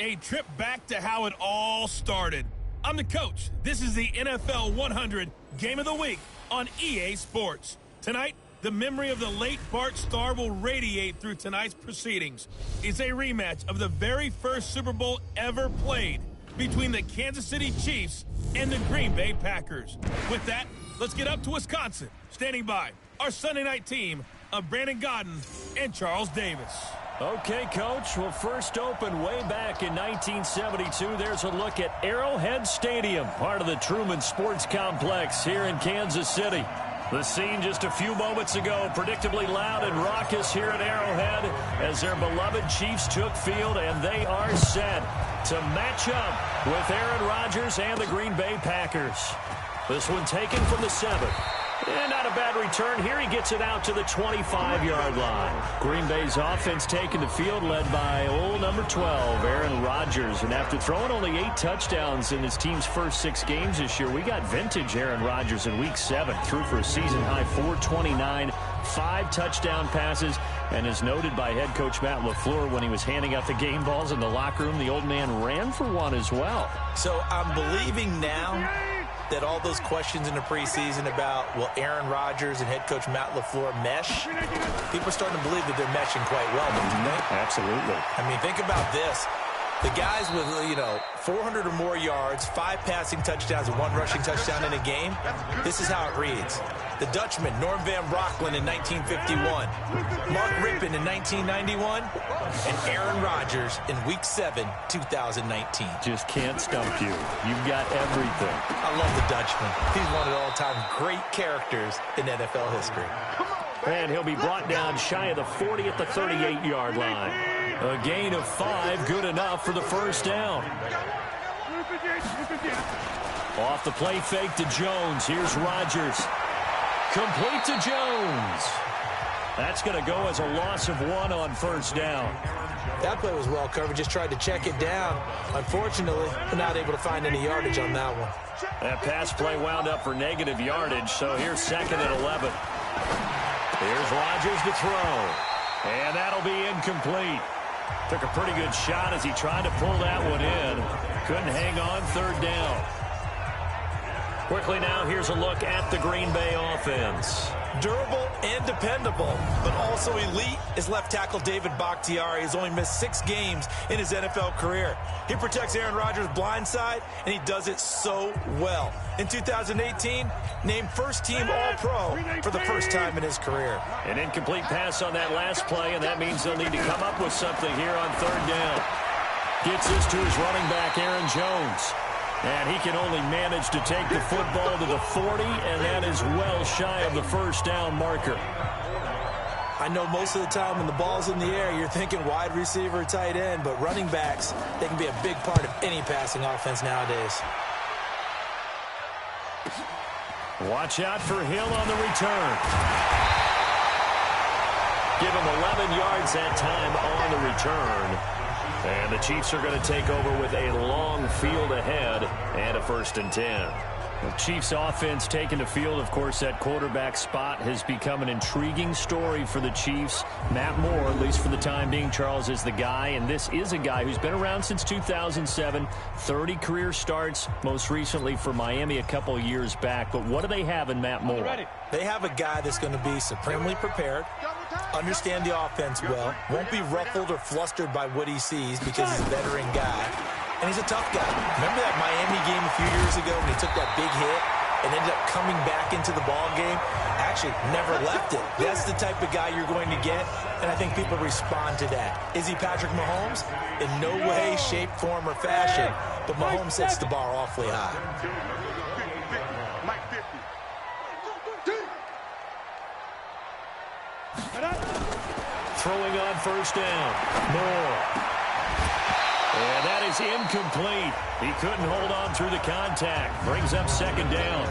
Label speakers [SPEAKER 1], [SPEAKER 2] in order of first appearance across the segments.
[SPEAKER 1] A trip back to how it all started. I'm the coach. This is the NFL 100 Game of the Week on EA Sports. Tonight, the memory of the late Bart Starr will radiate through tonight's proceedings. It's a rematch of the very first Super Bowl ever played between the Kansas City Chiefs and the Green Bay Packers. With that, let's get up to Wisconsin. Standing by, our Sunday night team of Brandon Godden and Charles Davis.
[SPEAKER 2] Okay, Coach. Well, first opened way back in 1972. There's a look at Arrowhead Stadium, part of the Truman Sports Complex here in Kansas City. The scene just a few moments ago, predictably loud and raucous here at Arrowhead as their beloved Chiefs took field, and they are set to match up with Aaron Rodgers and the Green Bay Packers. This one taken from the 7. And not a bad return here. He gets it out to the 25-yard line. Green Bay's offense taking the field, led by old number 12, Aaron Rodgers. And after throwing only 8 touchdowns in his team's first 6 games this year, we got vintage Aaron Rodgers in Week 7. Threw for a season-high 429, 5 touchdown passes. And as noted by head coach Matt LaFleur when he was handing out the game balls in the locker room, the old man ran for one as well.
[SPEAKER 3] So I'm believing now that all those questions in the preseason about, will Aaron Rodgers and head coach Matt LaFleur mesh? People are starting to believe that they're meshing quite well, don't you think?
[SPEAKER 2] Absolutely.
[SPEAKER 3] I mean, think about this. The guys with, 400 or more yards, 5 passing touchdowns and 1 rushing touchdown in a game, this is how it reads. The Dutchman, Norm Van Brocklin in 1951, Mark Rippon in 1991, and Aaron Rodgers in Week 7, 2019.
[SPEAKER 2] Just can't stump you. You've got everything.
[SPEAKER 3] I love the Dutchman. He's one of the all-time great characters in NFL history.
[SPEAKER 2] And he'll be brought down shy of the 40 at the 38-yard line. A gain of 5, good enough for the first down. Off the play fake to Jones. Here's Rodgers. Complete to Jones. That's going to go as a loss of 1 on first down.
[SPEAKER 3] That play was well covered. Just tried to check it down. Unfortunately, we're not able to find any yardage on that one.
[SPEAKER 2] That pass play wound up for negative yardage, so here's 2nd and 11. Here's Rodgers to throw. And that'll be incomplete. Took a pretty good shot as he tried to pull that one in. Couldn't hang on, 3rd down. Quickly now, here's a look at the Green Bay offense.
[SPEAKER 3] Durable and dependable, but also elite is left tackle David Bakhtiari. Has only missed 6 games in his NFL career. He protects Aaron Rodgers' blind side, and he does it so well. In 2018, named first-team All-Pro for the first time in his career.
[SPEAKER 2] An incomplete pass on that last play, and that means they'll need to come up with something here on 3rd down. Gets this to his running back, Aaron Jones. And he can only manage to take the football to the 40, and that is well shy of the first down marker.
[SPEAKER 3] I know most of the time when the ball's in the air, you're thinking wide receiver, tight end, but running backs, they can be a big part of any passing offense nowadays.
[SPEAKER 2] Watch out for Hill on the return. Give him 11 yards that time on the return. And the Chiefs are going to take over with a long field ahead and a 1st and 10. The Chiefs offense taking the field. Of course, that quarterback spot has become an intriguing story for the Chiefs. Matt Moore, at least for the time being, Charles, is the guy. And this is a guy who's been around since 2007. 30 career starts, most recently for Miami a couple years back. But what do they have in Matt Moore?
[SPEAKER 3] They have a guy that's going to be supremely prepared, understand the offense well, won't be ruffled or flustered by what he sees because he's a veteran guy. And he's a tough guy. Remember that Miami game a few years ago when he took that big hit and ended up coming back into the ball game? Actually, never left it. That's the type of guy you're going to get, and I think people respond to that. Is he Patrick Mahomes? In no way, shape, form, or fashion, but Mahomes sets the bar awfully high.
[SPEAKER 2] Throwing on first down. Moore. And that is incomplete. He couldn't hold on through the contact. Brings up 2nd down.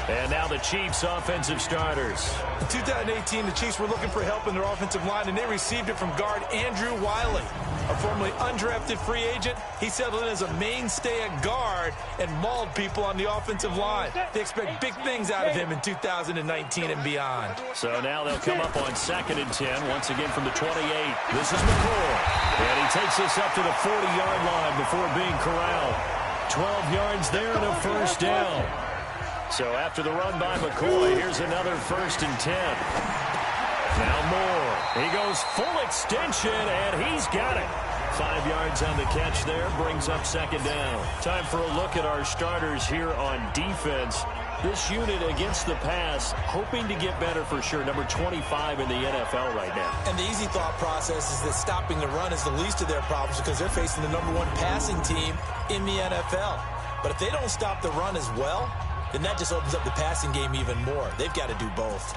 [SPEAKER 2] And now the Chiefs' offensive starters.
[SPEAKER 3] In 2018, the Chiefs were looking for help in their offensive line, and they received it from guard Andrew Wiley. A formerly undrafted free agent, he settled in as a mainstay at guard and mauled people on the offensive line. They expect big things out of him in 2019 and beyond.
[SPEAKER 2] So now they'll come up on 2nd and 10, once again from the 28. This is McCoy. And he takes us up to the 40-yard line before being corralled. 12 yards there and a first down. So after the run by McCoy, here's another 1st and 10. Now Moore. He goes full extension, and he's got it. 5 yards on the catch there, brings up 2nd down. Time for a look at our starters here on defense. This unit against the pass, hoping to get better for sure. Number 25 in the NFL right now.
[SPEAKER 3] And the easy thought process is that stopping the run is the least of their problems because they're facing the #1 passing team in the NFL. But if they don't stop the run as well, then that just opens up the passing game even more. They've got to do both.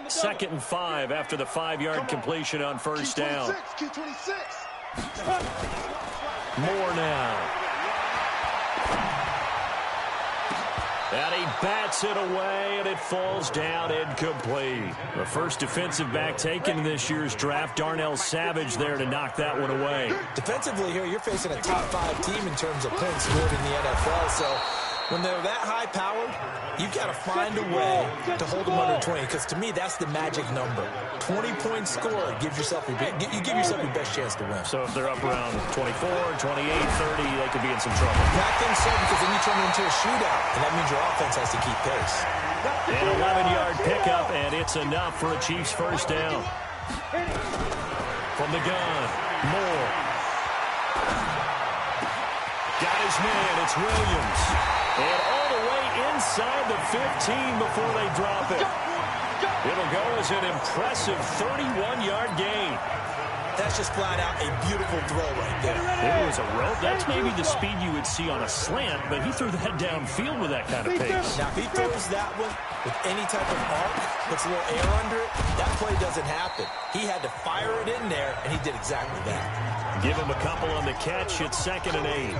[SPEAKER 2] Second and 5 after the 5-yard completion on first down. Moore now. And he bats it away, and it falls down incomplete. The first defensive back taken in this year's draft, Darnell Savage there to knock that one away.
[SPEAKER 3] Defensively here, you're facing a top 5 team in terms of points scored in the NFL, so when they're that high-powered, you've got to find a way to hold them under 20, because to me, that's the magic number. 20 points scored gives yourself your best chance to win.
[SPEAKER 2] So if they're up around 24, 28, 30, they could be in some trouble.
[SPEAKER 3] I think so, because then you turn it into a shootout, and that means your offense has to keep pace.
[SPEAKER 2] An 11-yard pickup, and it's enough for a Chiefs first down. From the gun, Moore. Got his man, it's Williams. And all the way inside the 15 before they drop it. It'll go as an impressive 31-yard gain.
[SPEAKER 3] That's just flat out a beautiful throw right there.
[SPEAKER 2] It was a rope. That's maybe the speed you would see on a slant, but he threw that downfield with that kind of pace.
[SPEAKER 3] Now, if he throws that one with any type of arc, puts a little air under it, that play doesn't happen. He had to fire it in there, and he did exactly that.
[SPEAKER 2] Give him a couple on the catch. It's 2nd and 8.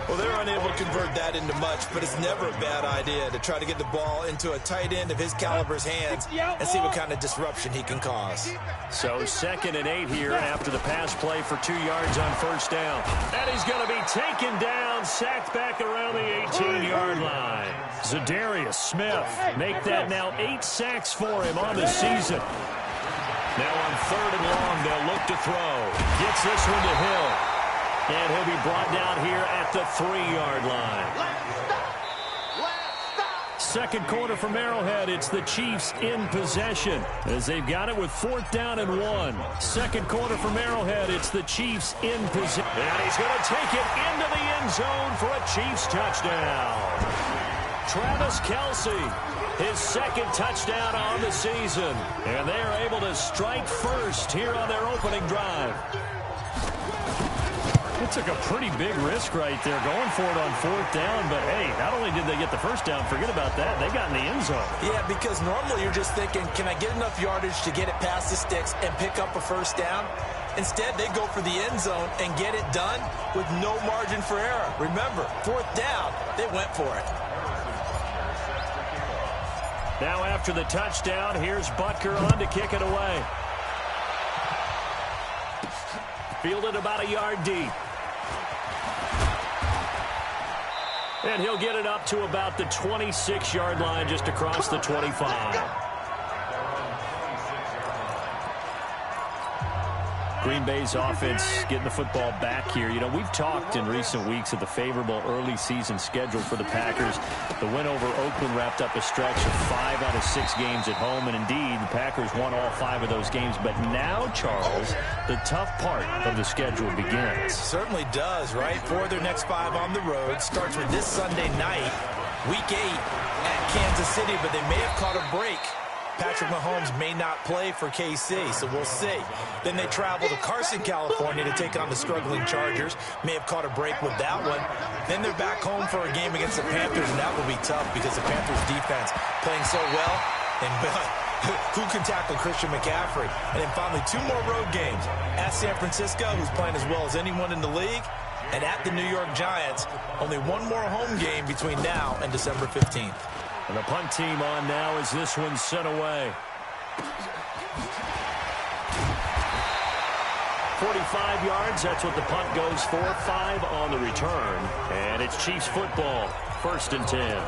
[SPEAKER 3] Well, they're unable to convert that into much, but it's never a bad idea to try to get the ball into a tight end of his caliber's hands and see what kind of disruption he can cause.
[SPEAKER 2] So 2nd and 8 here after the pass play for 2 yards on first down. And he's going to be taken down, sacked back around the 18-yard line. Zadarius Smith make that now 8 sacks for him on the season. Now on 3rd and long, they'll look to throw. Gets this one to Hill. And he'll be brought down here at the 3-yard line. Second quarter from Arrowhead. It's the Chiefs in possession as they've got it with 4th down and 1. Second quarter from Arrowhead. It's the Chiefs in possession. And he's going to take it into the end zone for a Chiefs touchdown. Travis Kelce, his 2nd touchdown on the season. And they are able to strike first here on their opening drive. It took a pretty big risk right there going for it on 4th down, but hey, not only did they get the first down, forget about that, they got in the end zone.
[SPEAKER 3] Yeah, because normally you're just thinking, can I get enough yardage to get it past the sticks and pick up a first down? Instead, they go for the end zone and get it done with no margin for error. Remember, 4th down, they went for it.
[SPEAKER 2] Now after the touchdown, here's Butker on to kick it away. Fielded about a yard deep. And he'll get it up to about the 26-yard line just across the 25. Green Bay's offense getting the football back here. You know, we've talked in recent weeks of the favorable early season schedule for the Packers. The win over Oakland wrapped up a stretch of 5 out of 6 games at home. And indeed, the Packers won all 5 of those games. But now, Charles, the tough part of the schedule begins.
[SPEAKER 3] Certainly does, right? 4 of their next 5 on the road. Starts with this Sunday night, Week 8 at Kansas City. But they may have caught a break. Patrick Mahomes may not play for KC, so we'll see. Then they travel to Carson, California to take on the struggling Chargers. May have caught a break with that one. Then they're back home for a game against the Panthers, and that will be tough because the Panthers defense playing so well. And Who can tackle Christian McCaffrey? And then finally, 2 more road games. At San Francisco, who's playing as well as anyone in the league, and at the New York Giants. Only 1 more home game between now and December 15th.
[SPEAKER 2] And the punt team on now as this one's sent away. 45 yards, that's what the punt goes for. 5 on the return. And it's Chiefs football, 1st and 10.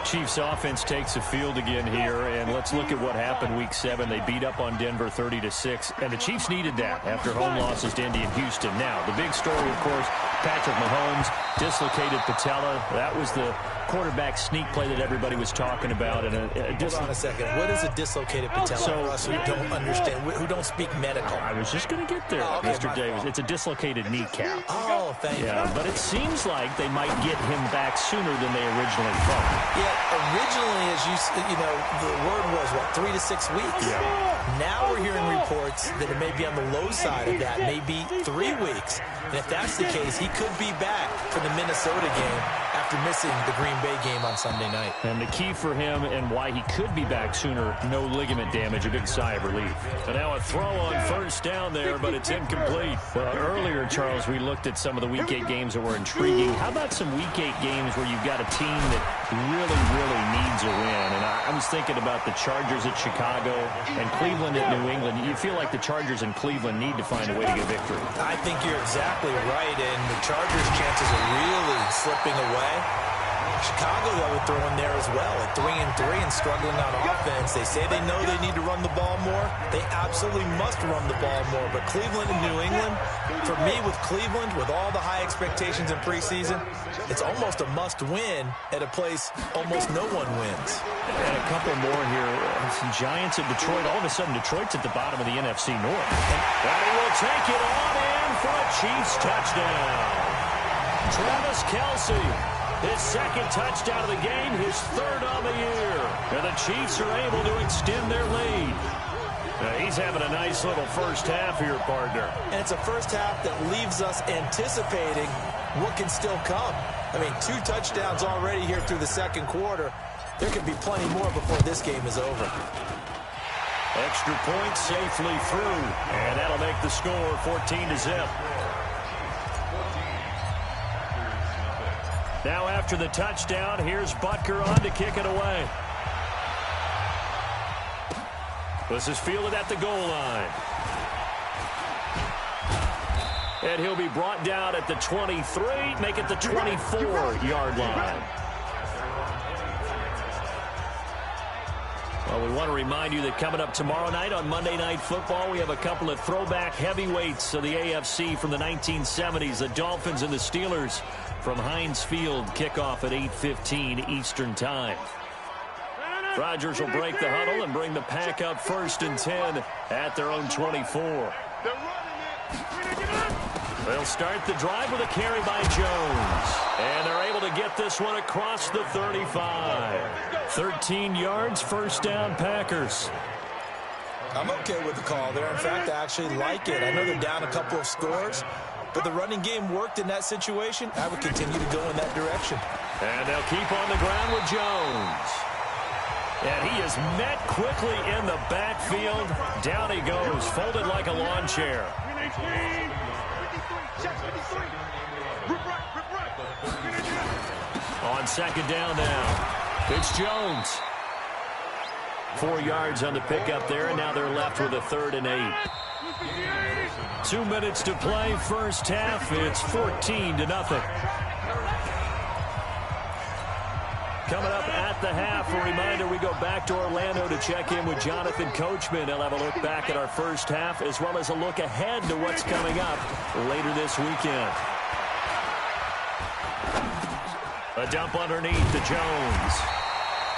[SPEAKER 2] Chiefs offense takes the field again here, and let's look at what happened week 7. They beat up on Denver 30-6, and the Chiefs needed that after home losses to Indy and Houston. Now, the big story, of course, Patrick Mahomes dislocated patella. That was the quarterback sneak play that everybody was talking about. And
[SPEAKER 3] hold on a second. What is a dislocated patella for us who don't understand, who don't speak medical?
[SPEAKER 2] I was just going to get there, Mr. Davis. It's a dislocated kneecap.
[SPEAKER 3] Oh, thank you.
[SPEAKER 2] But it seems like they might get him back sooner than they originally thought.
[SPEAKER 3] Yeah, originally, as you know, the word was, 3 to 6 weeks?
[SPEAKER 2] Yeah.
[SPEAKER 3] Now we're hearing reports that it may be on the low side of that, maybe 3 weeks. And if that's the case, he could be back for the Minnesota game after missing the Green Bay game on Sunday night.
[SPEAKER 2] And the key for him and why he could be back sooner, no ligament damage, a big sigh of relief. And now a throw on 1st down there, but it's incomplete. Well, earlier, Charles, we looked at some of the Week 8 games that were intriguing. How about some Week 8 games where you've got a team that really, really needs a win? And I was thinking about the Chargers at Chicago and Cleveland at New England. You feel like the Chargers and Cleveland need to find a way to get victory.
[SPEAKER 3] I think you're exactly right, and the Chargers' chances are really slipping away. Chicago, I would throw in there as well at 3-3 and struggling on offense. They say they know they need to run the ball more. They absolutely must run the ball more. But Cleveland and New England, for me with Cleveland, with all the high expectations in preseason, it's almost a must-win at a place almost no one wins.
[SPEAKER 2] And a couple more here. Some Giants at Detroit. All of a sudden, Detroit's at the bottom of the NFC North. And he will take it on in for a Chiefs touchdown. Travis Kelce. His 2nd touchdown of the game, his 3rd on the year. And the Chiefs are able to extend their lead. He's having a nice little first half here, partner.
[SPEAKER 3] And it's a first half that leaves us anticipating what can still come. I mean, 2 touchdowns already here through the 2nd quarter. There could be plenty more before this game is over.
[SPEAKER 2] Extra point safely through. And that'll make the score 14-0. Now after the touchdown, here's Butker on to kick it away. This is fielded at the goal line. And he'll be brought down at the 23, make it the 24-yard line. Well, we want to remind you that coming up tomorrow night on Monday Night Football, we have a couple of throwback heavyweights of the AFC from the 1970s, the Dolphins and the Steelers from Heinz Field. Kickoff at 8:15 Eastern Time. Rodgers will break the huddle and bring the pack up 1st and 10 at their own 24. They'll start the drive with a carry by Jones. And they're able to get this one across the 35. 13 yards, 1st down, Packers.
[SPEAKER 3] I'm okay with the call there. In fact, I actually like it. I know they're down a couple of scores, but the running game worked in that situation. I would continue to go in that direction.
[SPEAKER 2] And they'll keep on the ground with Jones. And he is met quickly in the backfield. Down he goes, folded like a lawn chair. On 2nd down now, it's Jones. 4 yards on the pickup there, and now they're left with a 3rd and 8. 2 minutes to play, first half. It's 14-0. Coming up at the half, a reminder, we go back to Orlando to check in with Jonathan Coachman. He'll have a look back at our first half, as well as a look ahead to what's coming up later this weekend. A dump underneath to Jones.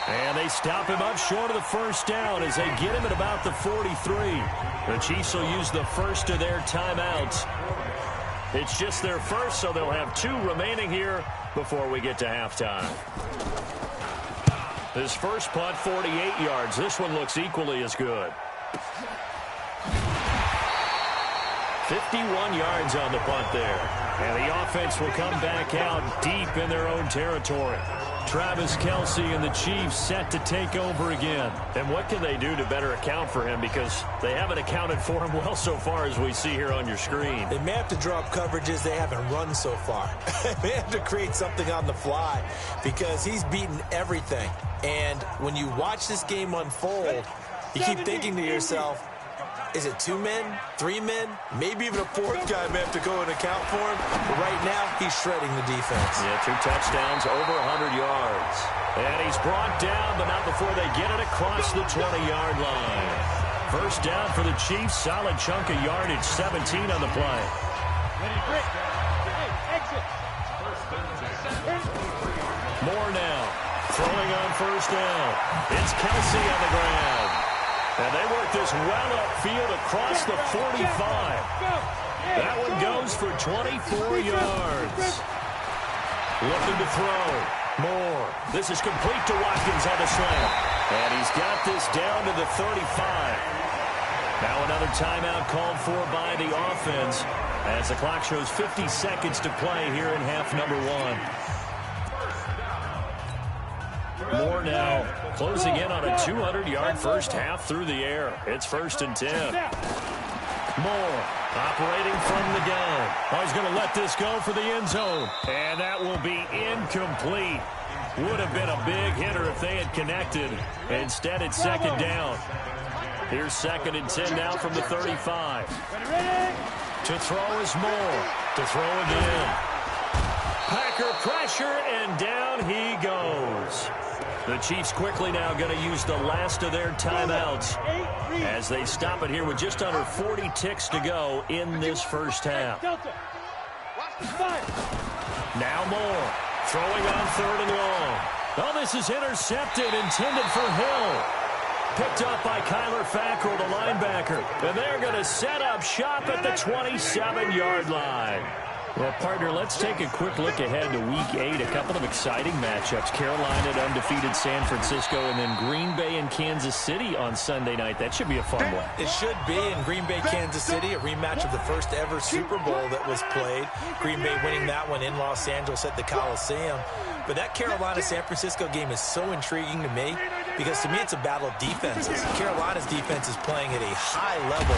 [SPEAKER 2] And they stop him up short of the 1st down as they get him at about the 43. The Chiefs will use the first of their timeouts. It's just their first, so they'll have 2 remaining here before we get to halftime. His first punt, 48 yards. This one looks equally as good. 51 yards on the punt there. And the offense will come back out deep in their own territory. Travis Kelce and the Chiefs set to take over again. And what can they do to better account for him? Because they haven't accounted for him well so far, as we see here on your screen.
[SPEAKER 3] They may have to draw up coverages they haven't run so far. They may have to create something on the fly because he's beaten everything. And when you watch this game unfold, you keep thinking to yourself, is it 2 men, 3 men, maybe even a 4th guy may have to go and account for him. But right now, he's shredding the defense.
[SPEAKER 2] Yeah, 2 touchdowns, over 100 yards. And he's brought down, but not before they get it across the 20-yard line. First down for the Chiefs, solid chunk of yardage, 17 on the play. More now, throwing on first down. It's Kelce on the ground. And they work this well upfield across the 45. That one goes for 24 yards. Looking to throw. Moore. This is complete to Watkins on the slant. And he's got this down to the 35. Now another timeout called for by the offense as the clock shows 50 seconds to play here in half number 1. Moore now closing in on a 200-yard first half through the air. It's 1st and 10. Moore operating from the gun. Oh, he's going to let this go for the end zone. And that will be incomplete. Would have been a big hitter if they had connected. Instead, it's 2nd down. Here's 2nd and 10 now from the 35. To throw is Moore. To throw again. Packer pressure, and down he goes. The Chiefs quickly now going to use the last of their timeouts as they stop it here with just under 40 ticks to go in this first half. Now Moore throwing on 3rd and long. Oh, this is intercepted, intended for Hill. Picked up by Kyler Fackrell, the linebacker. And they're going to set up shop at the 27-yard line. Well, partner, let's take a quick look ahead to Week 8. A couple of exciting matchups. Carolina at undefeated San Francisco, and then Green Bay and Kansas City on Sunday night. That should be a fun one.
[SPEAKER 3] It should be. In Green Bay, Kansas City, a rematch of the first ever Super Bowl that was played. Green Bay winning that one in Los Angeles at the Coliseum. But that Carolina-San Francisco game is so intriguing to me because, to me, it's a battle of defenses. Carolina's defense is playing at a high level.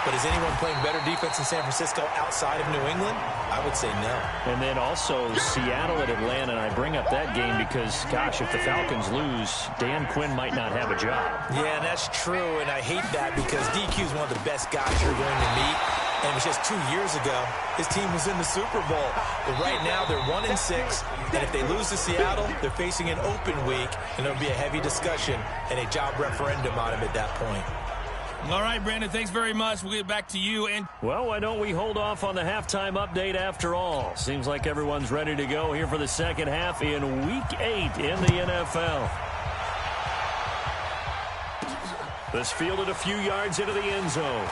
[SPEAKER 3] But is anyone playing better defense in San Francisco outside of New England? I would say no.
[SPEAKER 2] And then also Seattle at Atlanta. And I bring up that game because, gosh, if the Falcons lose, Dan Quinn might not have a job.
[SPEAKER 3] Yeah, and that's true. And I hate that because DQ is one of the best guys you're going to meet. And it was just 2 years ago, his team was in the Super Bowl. But right now, they're 1-6. And if they lose to Seattle, they're facing an open week. And there'll be a heavy discussion and a job referendum on him at that point.
[SPEAKER 1] All right, Brandon, thanks very much. We'll get back to you. And
[SPEAKER 2] well, why don't we hold off on the halftime update after all? Seems like everyone's ready to go here for the second half in Week 8 in the NFL. This fielded a few yards into the end zone.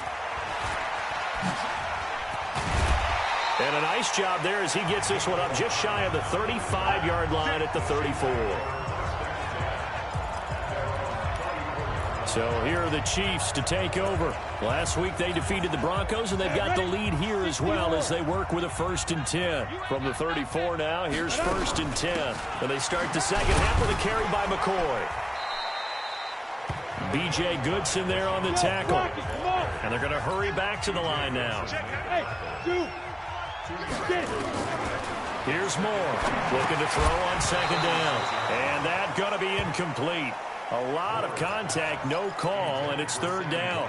[SPEAKER 2] And a nice job there as he gets this one up just shy of the 35-yard line at the 34. So here are the Chiefs to take over. Last week they defeated the Broncos, and they've got the lead here as well as they work with a 1st and 10. From the 34 now, here's 1st and 10. And they start the second half with a carry by McCoy. B.J. Goodson there on the tackle. And they're going to hurry back to the line now. Here's Moore looking to throw on 2nd down. And that's going to be incomplete. A lot of contact, no call, and it's 3rd down.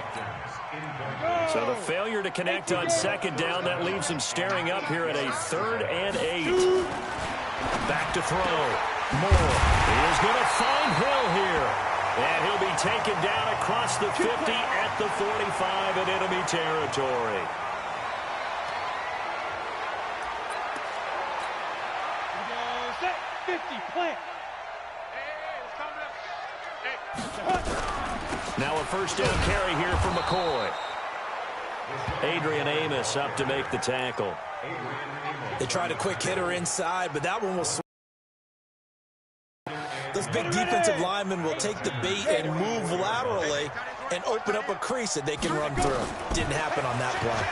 [SPEAKER 2] So the failure to connect on 2nd down, that leaves him staring up here at a 3rd and 8. Back to throw. Moore is going to find Hill here. And he'll be taken down across the 50 at the 45 in enemy territory. Now a 1st down carry here for McCoy. Adrian Amos up to make the tackle.
[SPEAKER 3] They tried a quick hitter inside, but that one was... Those big defensive linemen will take the bait and move laterally and open up a crease that they can run through. Didn't happen on that play.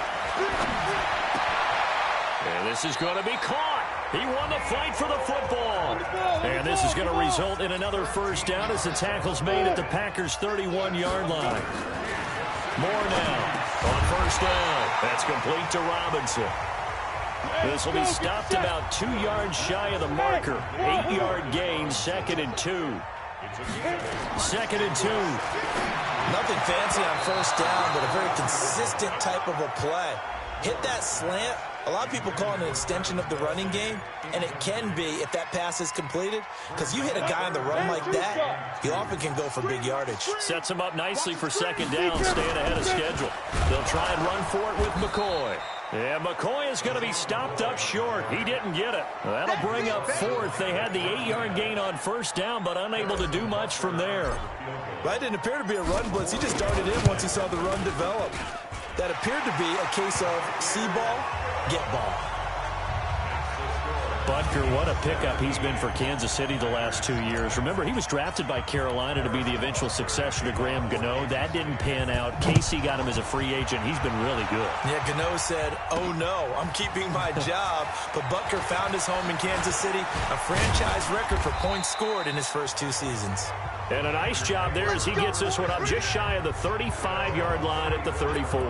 [SPEAKER 2] And this is going to be caught. He won the fight for the football. And this is going to result in another first down as the tackle's made at the Packers' 31-yard line. More now on first down. That's complete to Robinson. This will be stopped about 2 yards shy of the marker. 8-yard gain, 2nd and 2. 2nd and 2.
[SPEAKER 3] Nothing fancy on first down, but a very consistent type of a play. Hit that slant. A lot of people call it an extension of the running game, and it can be if that pass is completed, because you hit a guy on the run like that, he often can go for big yardage.
[SPEAKER 2] Sets him up nicely for 2nd down, staying ahead of schedule. They'll try and run for it with McCoy. Yeah, McCoy is going to be stopped up short. He didn't get it. That'll bring up 4th. They had the 8-yard gain on first down, but unable to do much from there.
[SPEAKER 3] Well, that didn't appear to be a run blitz. He just darted in once he saw the run develop. That appeared to be a case of see ball, get ball.
[SPEAKER 2] Butker, what a pickup he's been for Kansas City the last 2 years. Remember, he was drafted by Carolina to be the eventual successor to Graham Gano. That didn't pan out. Casey got him as a free agent. He's been really good.
[SPEAKER 3] Yeah, Gano said, oh no, I'm keeping my job. But Butker found his home in Kansas City, a franchise record for points scored in his first 2 seasons.
[SPEAKER 2] And a nice job there as he gets this one up just shy of the 35-yard line at the 34.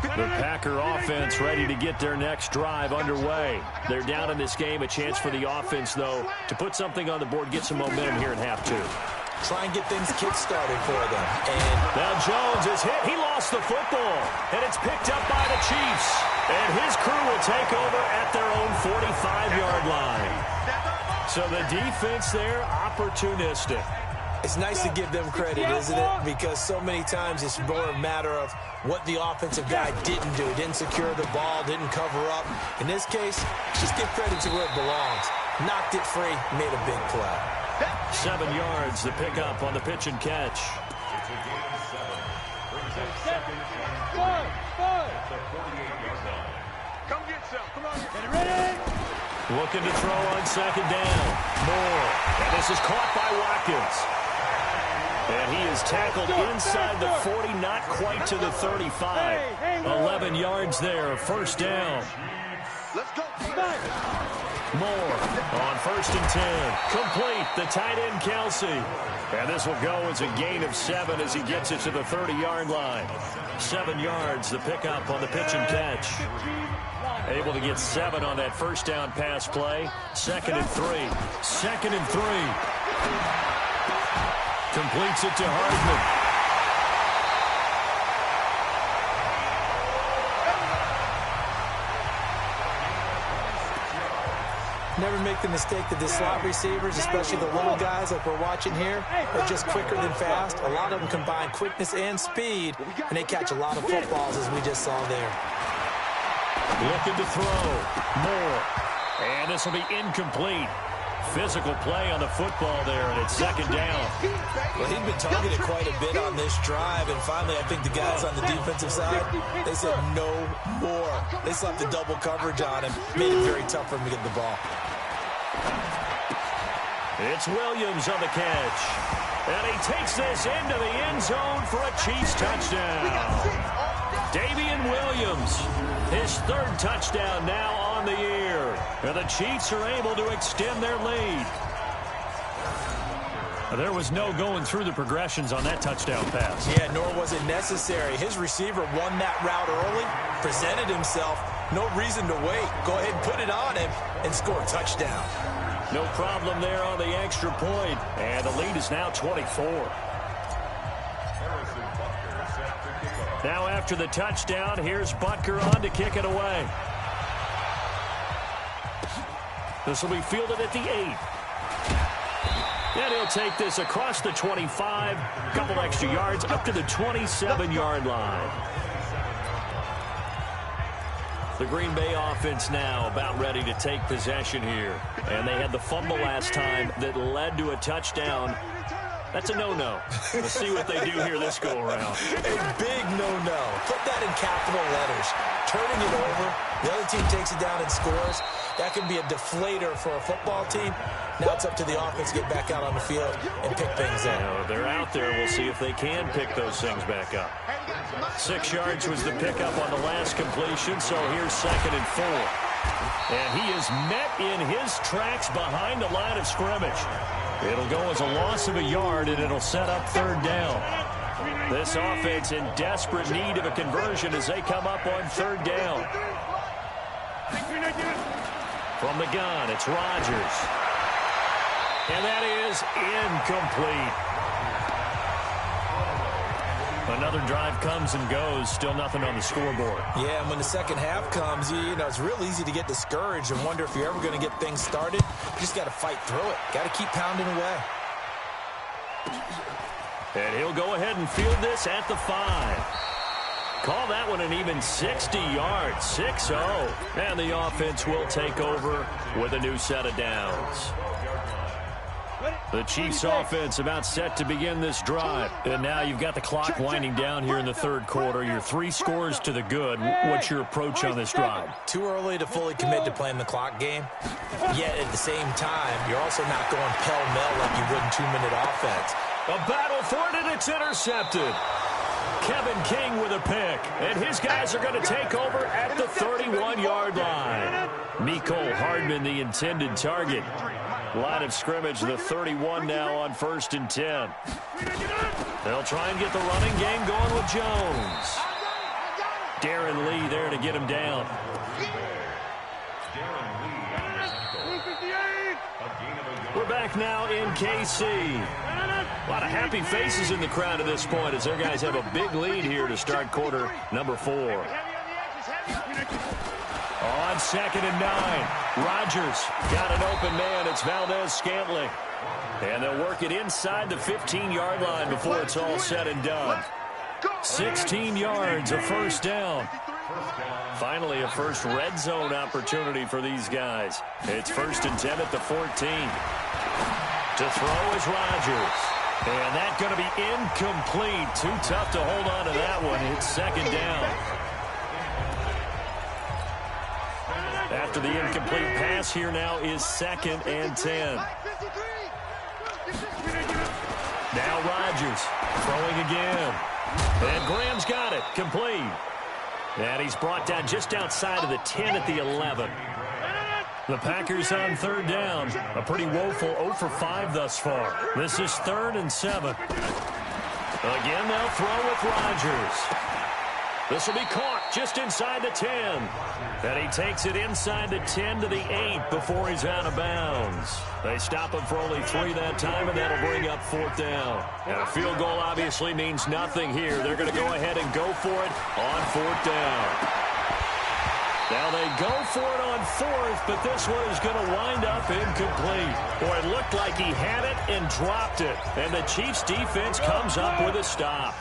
[SPEAKER 2] The Packer offense ready to get their next drive underway. They're down in this game. A chance for the offense, though, to put something on the board, get some momentum here in half 2.
[SPEAKER 3] Try and get things kick-started for them. And
[SPEAKER 2] now Jones is hit. He lost the football, and it's picked up by the Chiefs. And his crew will take over at their own 45-yard line. So the defense there, opportunistic.
[SPEAKER 3] It's nice to give them credit, isn't it? Because so many times it's more a matter of what the offensive guy didn't do. Didn't secure the ball, didn't cover up. In this case, just give credit to where it belongs. Knocked it free, made a big play.
[SPEAKER 2] 7 yards, the pickup on the pitch and catch.
[SPEAKER 4] Come get some. Come on. Get ready.
[SPEAKER 2] Looking to throw on 2nd down. Moore. And this is caught by Watkins. And he is tackled inside the 40, not quite to the 35. 11 yards there, first down.
[SPEAKER 4] Let's go.
[SPEAKER 2] Moore on 1st and 10. Complete, the tight end, Kelsey. And this will go as a gain of 7 as he gets it to the 30-yard line. 7 yards, the pickup on the pitch and catch. Able to get 7 on that first down pass play. 2nd and 3. 2nd and 3. Completes it to Hardman.
[SPEAKER 3] Never make the mistake that the slot receivers, especially the little guys like we're watching here, are just quicker than fast. A lot of them combine quickness and speed, and they catch a lot of footballs, as we just saw there.
[SPEAKER 2] Looking to throw. Moore. And this will be incomplete. Physical play on the football there, and it's 2nd down.
[SPEAKER 3] Well, he'd been targeted quite a bit on this drive, and finally I think the guys on the defensive side, they said no more. They slapped the double coverage on him, made it very tough for him to get the ball.
[SPEAKER 2] It's Williams on the catch. And he takes this into the end zone for a Chiefs touchdown. Davian Williams, his 3rd touchdown now on the year. And the Chiefs are able to extend their lead. There was no going through the progressions on that touchdown pass.
[SPEAKER 3] Yeah, nor was it necessary. His receiver won that route early, presented himself. No reason to wait. Go ahead and put it on him and score a touchdown.
[SPEAKER 2] No problem there on the extra point. And the lead is now 24. Now after the touchdown, here's Butker on to kick it away. This will be fielded at the 8. And he'll take this across the 25, a couple extra yards up to the 27-yard line. The Green Bay offense now about ready to take possession here. And they had the fumble last time that led to a touchdown. That's a no-no. We'll see what they do here this go-around.
[SPEAKER 3] A big no-no. Put that in capital letters. Turning it over, the other team takes it down and scores. That can be a deflator for a football team. Now it's up to the offense to get back out on the field and pick things up.
[SPEAKER 2] They're out there. We'll see if they can pick those things back up. 6 yards was the pickup on the last completion, so here's 2nd and 4. And he is met in his tracks behind the line of scrimmage. It'll go as a loss of a yard, and it'll set up 3rd down. This offense in desperate need of a conversion as they come up on 3rd down. From the gun, it's Rodgers. And that is incomplete. Another drive comes and goes. Still nothing on the scoreboard.
[SPEAKER 3] Yeah, and when the second half comes, you know, it's real easy to get discouraged and wonder if you're ever going to get things started. You just got to fight through it. Got to keep pounding away.
[SPEAKER 2] And he'll go ahead and field this at the 5. Call that one an even 60 yards, 6-0. And the offense will take over with a new set of downs. The Chiefs offense about set to begin this drive. And now you've got the clock winding down here in the 3rd quarter. You're 3 scores to the good. What's your approach on this drive?
[SPEAKER 3] Too early to fully commit to playing the clock game. Yet at the same time, you're also not going pell-mell like you would in 2-minute offense.
[SPEAKER 2] A battle for it, and it's intercepted. Kevin King with a pick, and his guys are going to take over at the 31-yard line. Mecole Hardman, the intended target. Line of scrimmage, the 31 now on 1st and 10. They'll try and get the running game going with Jones. Darren Lee there to get him down. We're back now in KC. A lot of happy faces in the crowd at this point as their guys have a big lead here to start quarter number 4. On 2nd and 9, Rodgers got an open man. It's Valdez-Scantling. And they'll work it inside the 15-yard line before it's all said and done. 16 yards, a 1st down. Finally, a first red zone opportunity for these guys. It's 1st and 10 at the 14. To throw is Rodgers. And that's going to be incomplete. Too tough to hold on to that one. It's 2nd down. After the incomplete pass, here now is 2nd and 10. Now Rodgers throwing again. And Graham's got it. Complete. And he's brought down just outside of the 10 at the 11. The Packers on 3rd down. A pretty woeful 0 for 5 thus far. This is 3rd and 7. Again, they'll throw with Rodgers. This will be caught just inside the 10. And he takes it inside the 10 to the 8 before he's out of bounds. They stop him for only 3 that time, and that'll bring up 4th down. And a field goal obviously means nothing here. They're going to go ahead and go for it on 4th down. Now they go for it on 4th, but this one is going to wind up incomplete. Boy, it looked like he had it and dropped it. And the Chiefs defense comes up with a stop.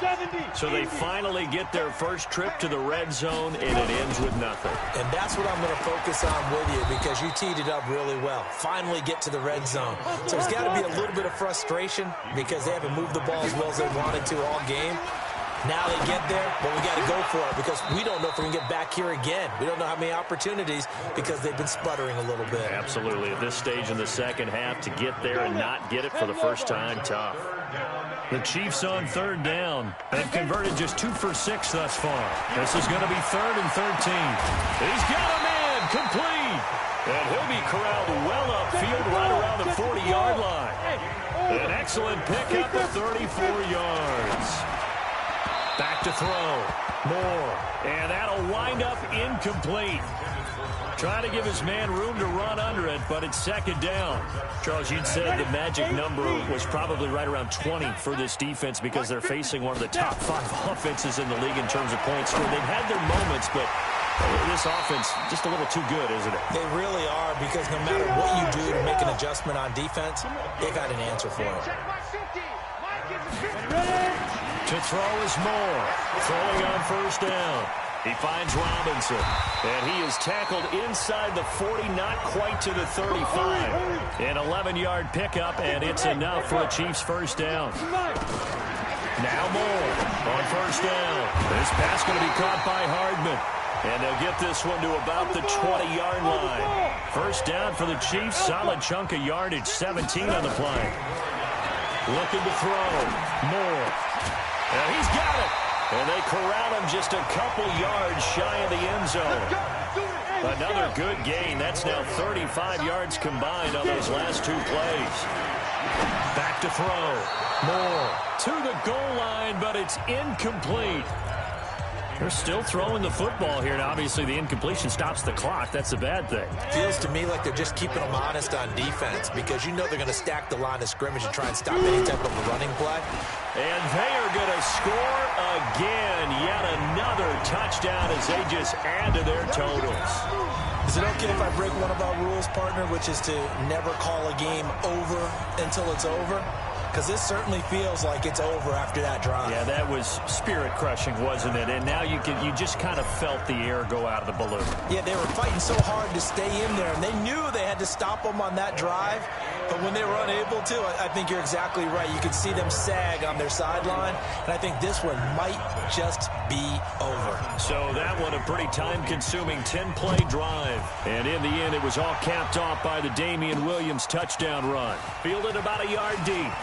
[SPEAKER 2] So they finally get their first trip to the red zone, and it ends with nothing.
[SPEAKER 3] And that's what I'm going to focus on with you because you teed it up really well. Finally get to the red zone. So there's got to be a little bit of frustration because they haven't moved the ball as well as they wanted to all game. Now they get there, but we got to go for it because we don't know if we can get back here again. We don't know how many opportunities because they've been sputtering a little bit.
[SPEAKER 2] Absolutely. At this stage in the second half, to get there and not get it for the first time, tough. The Chiefs on 3rd down. They've converted just 2 for 6 thus far. This is going to be 3rd and 13. He's got a man complete. And he'll be corralled well upfield right around the 40-yard line. An excellent pickup of 34 yards. Back to throw. More. And that'll wind up incomplete. Trying to give his man room to run under it, but it's 2nd down. Charles, you'd said the magic number was probably right around 20 for this defense because they're facing one of the top 5 offenses in the league in terms of points scored. They've had their moments, but this offense just a little too good, isn't it?
[SPEAKER 3] They really are because no matter what you do to make an adjustment on defense, they got an answer for it.
[SPEAKER 2] To throw is Moore. Throwing on 1st down. He finds Robinson, and he is tackled inside the 40, not quite to the 35. An 11-yard pickup, and it's enough for a Chiefs first down. Now Moore on first down. This pass going to be caught by Hardman, and they'll get this one to about the 20-yard line. First down for the Chiefs, solid chunk of yardage, 17 on the play. Looking to throw, Moore, and he's got it. And they corral him just a couple yards shy of the end zone. Another good gain. That's now 35 yards combined on those last two plays. Back to throw. Moore to the goal line, but it's incomplete. They're still throwing the football here, and obviously the incompletion stops the clock. That's a bad thing.
[SPEAKER 3] Feels to me like they're just keeping them honest on defense because you know they're going to stack the line of scrimmage and try and stop any type of a running play.
[SPEAKER 2] And they are going to score again. Yet another touchdown as they just add to their totals.
[SPEAKER 3] Is it okay if I break one of our rules, partner, which is to never call a game over until it's over? Because this certainly feels like it's over after that drive.
[SPEAKER 2] Yeah, that was spirit-crushing, wasn't it? And now you just kind of felt the air go out of the balloon.
[SPEAKER 3] Yeah, they were fighting so hard to stay in there, and they knew they had to stop them on that drive. But when they were unable to, I think you're exactly right. You could see them sag on their sideline, and I think this one might just be over.
[SPEAKER 2] So that one a pretty time-consuming 10-play drive. And in the end, it was all capped off by the Damian Williams touchdown run. Fielded about a yard deep.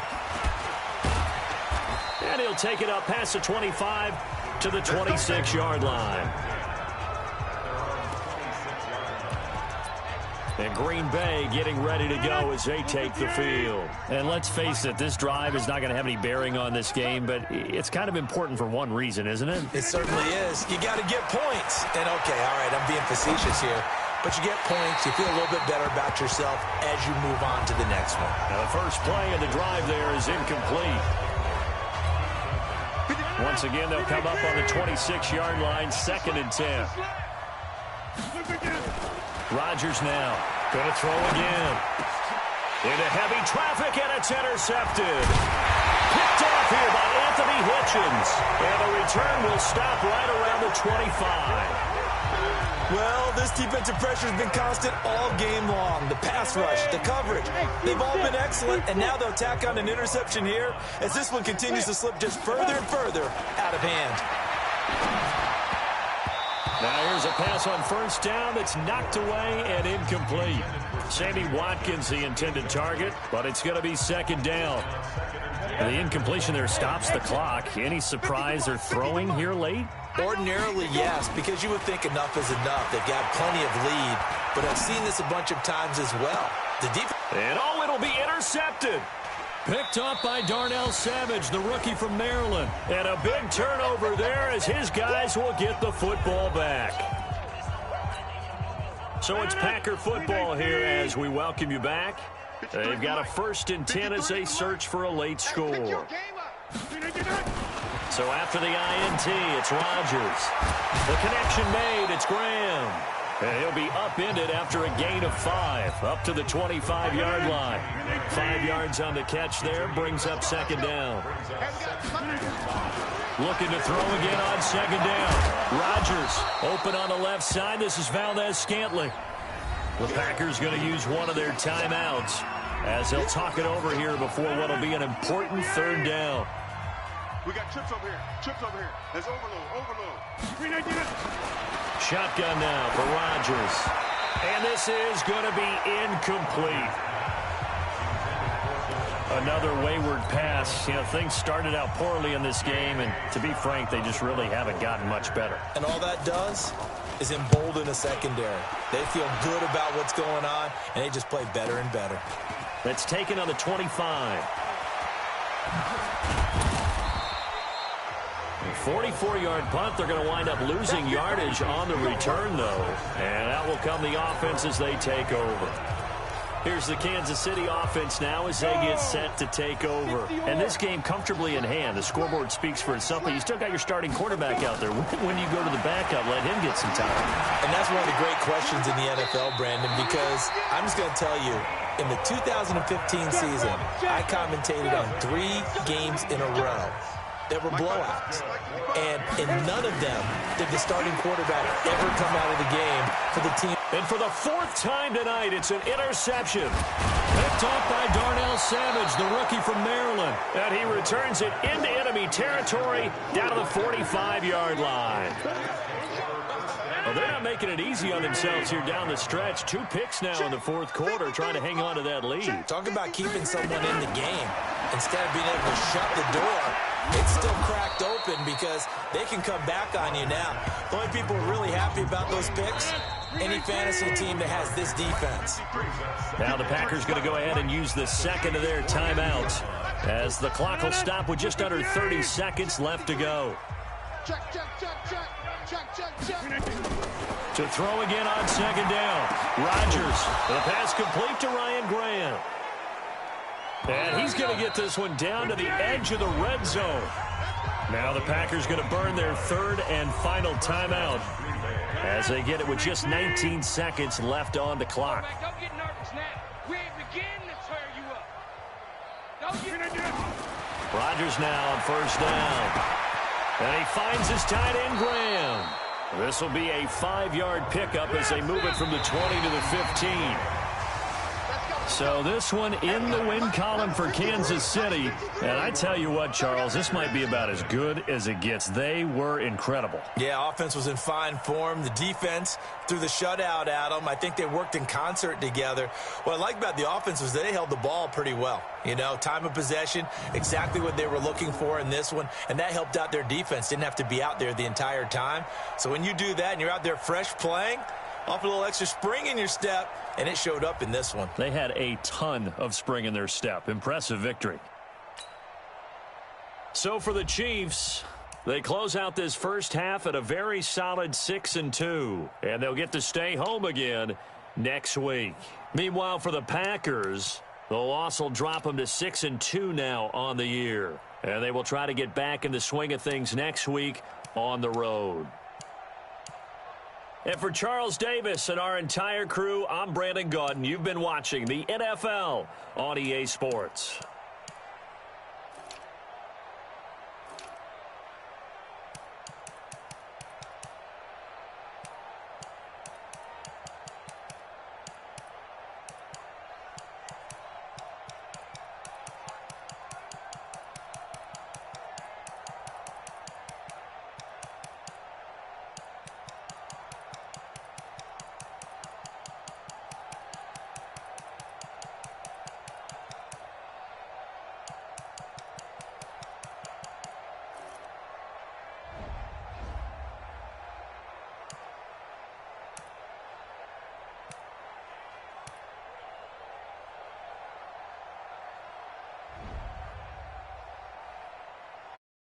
[SPEAKER 2] And he'll take it up past the 25 to the 26-yard line. And Green Bay getting ready to go as they take the field. And let's face it, this drive is not going to have any bearing on this game, but it's kind of important for one reason, isn't it?
[SPEAKER 3] It certainly is. You got to get points. And, okay, all right, I'm being facetious here. But you get points, you feel a little bit better about yourself as you move on to the next one.
[SPEAKER 2] Now the first play of the drive there is incomplete. Once again, they'll come up on the 26-yard line, 2nd and 10. Rodgers now going to throw again. Into heavy traffic, and it's intercepted. Picked off here by Anthony Hitchens. And the return will stop right around the 25.
[SPEAKER 3] Well, this defensive pressure has been constant all game long. The pass rush, the coverage, they've all been excellent, and now they'll tack on an interception here as this one continues to slip just further and further out of hand.
[SPEAKER 2] Now here's a pass on first down that's knocked away and incomplete. Sammy Watkins the intended target, but it's going to be 2nd down. And the incompletion there stops the clock. Any surprise they're throwing here late?
[SPEAKER 3] Ordinarily, yes, because you would think enough is enough. They've got plenty of lead, but I've seen this a bunch of times as well.
[SPEAKER 2] And it'll be intercepted. Picked up by Darnell Savage, the rookie from Maryland. And a big turnover there as his guys will get the football back. So it's Packer football here as we welcome you back. They've got a 1st and 10 as they search for a late score. So after the INT, it's Rodgers. The connection made, it's Graham. And he'll be upended after a gain of 5, up to the 25-yard line. 5 yards on the catch there, brings up 2nd down. Looking to throw again on 2nd down. Rodgers open on the left side. This is Valdez-Scantling. The Packers going to use one of their timeouts as they'll talk it over here before what will be an important 3rd down.
[SPEAKER 4] We got chips over here. Chips over here. There's overload.
[SPEAKER 2] Shotgun now for Rodgers. And this is going to be incomplete. Another wayward pass. You know, things started out poorly in this game, and to be frank, they just really haven't gotten much better.
[SPEAKER 3] And all that does is embolden a secondary. They feel good about what's going on, and they just play better and better.
[SPEAKER 2] That's taken on the 25. 44-yard punt. They're going to wind up losing yardage on the return, though. And that will come the offense as they take over. Here's the Kansas City offense now as they get set to take over. And this game comfortably in hand. The scoreboard speaks for itself, but you still got your starting quarterback out there. When you go to the backup, let him get some time.
[SPEAKER 3] And that's one of the great questions in the NFL, Brandon, because I'm just going to tell you, in the 2015 season, I commentated on 3 games in a row that were blowouts. And in none of them did the starting quarterback ever come out of the game for the team.
[SPEAKER 2] And for the fourth time tonight, it's an interception. Picked off by Darnell Savage, the rookie from Maryland. And he returns it into enemy territory down to the 45-yard line. Well, they're not making it easy on themselves here down the stretch. 2 picks now in the fourth quarter, trying to hang on to that lead.
[SPEAKER 3] Talk about keeping someone in the game. Instead of being able to shut the door, it's still cracked open because they can come back on you now. The only people who are really happy about those picks, any fantasy team that has this defense.
[SPEAKER 2] Now the Packers going to go ahead and use the second of their timeouts as the clock will stop with just under 30 seconds left to go. To throw again on second down. Rodgers, the pass complete to Ryan Graham. And he's going to get this one down to the edge of the red zone. Now the Packers going to burn their third and final timeout as they get it with just 19 seconds left on the clock.
[SPEAKER 5] Don't get nervous now. We ain't beginning to tear you up. Don't get
[SPEAKER 2] Rodgers now on first down. And he finds his tight end, Graham. This will be a 5-yard pickup as they move it from the 20 to the 15. So this one in the win column for Kansas City. And I tell you what, Charles, this might be about as good as it gets. They were incredible.
[SPEAKER 3] Yeah, offense was in fine form. The defense threw the shutout at them. I think they worked in concert together. What I like about the offense was they held the ball pretty well. You know, time of possession, exactly what they were looking for in this one. And that helped out their defense. Didn't have to be out there the entire time. So when you do that and you're out there fresh playing, off a little extra spring in your step, and it showed up in this one.
[SPEAKER 2] They had a ton of spring in their step. Impressive victory. So for the Chiefs, they close out this first half at a very solid 6-2, and they'll get to stay home again next week. Meanwhile, for the Packers, the loss will drop them to 6-2 now on the year, and they will try to get back in the swing of things next week on the road. And for Charles Davis and our entire crew, I'm Brandon Gaudin. You've been watching the NFL on EA Sports.